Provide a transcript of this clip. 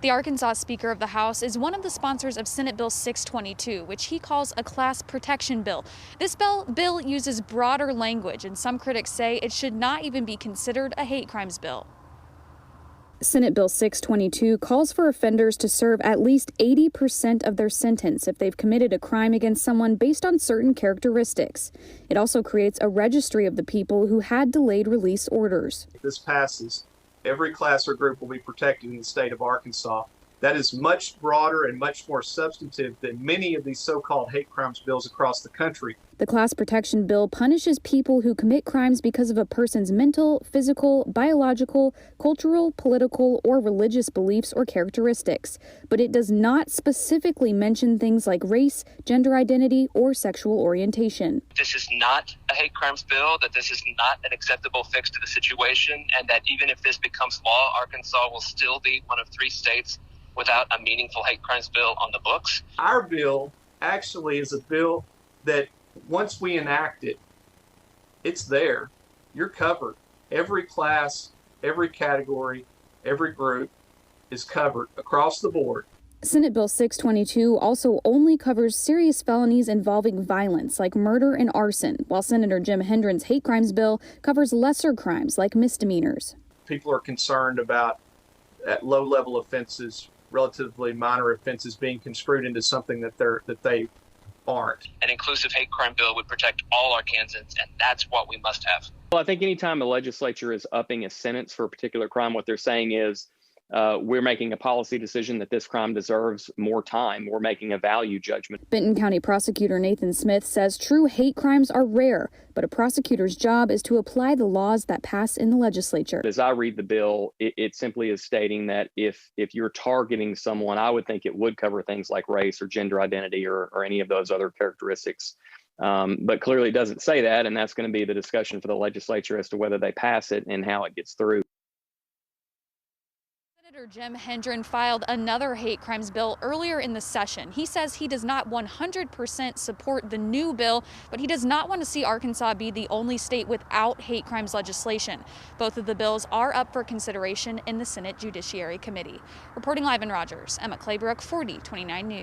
The Arkansas Speaker of the House is one of the sponsors of Senate Bill 622, which he calls a class protection bill. This bill uses broader language, and some critics say it should not even be considered a hate crimes bill. Senate Bill 622 calls for offenders to serve at least 80% of their sentence if they've committed a crime against someone based on certain characteristics. It also creates a registry of the people who had delayed release orders. If this passes, every class or group will be protected in the state of Arkansas. That is much broader and much more substantive than many of these so-called hate crimes bills across the country. The class protection bill punishes people who commit crimes because of a person's mental, physical, biological, cultural, political, or religious beliefs or characteristics. But it does not specifically mention things like race, gender identity, or sexual orientation. This is not a hate crimes bill, that this is not an acceptable fix to the situation, and that even if this becomes law, Arkansas will still be one of 3 states without a meaningful hate crimes bill on the books. Our bill actually is a bill that once we enact it, it's there. You're covered. Every class, every category, every group is covered across the board. Senate Bill 622 also only covers serious felonies involving violence like murder and arson, while Senator Jim Hendren's hate crimes bill covers lesser crimes like misdemeanors. People are concerned about low-level offenses, relatively minor offenses being construed into something that they aren't. An inclusive hate crime bill would protect all Arkansans, and that's what we must have. Well, I think anytime the legislature is upping a sentence for a particular crime, what they're saying is we're making a policy decision that this crime deserves more time. We're making a value judgment. Benton County Prosecutor Nathan Smith says true hate crimes are rare, but a prosecutor's job is to apply the laws that pass in the legislature. As I read the bill, it simply is stating that if you're targeting someone, I would think it would cover things like race or gender identity or any of those other characteristics. But clearly it doesn't say that, and that's going to be the discussion for the legislature as to whether they pass it and how it gets through. Senator Jim Hendren filed another hate crimes bill earlier in the session. He says he does not 100% support the new bill, but he does not want to see Arkansas be the only state without hate crimes legislation. Both of the bills are up for consideration in the Senate Judiciary Committee. Reporting live in Rogers, Emma Claybrook, 4029 News.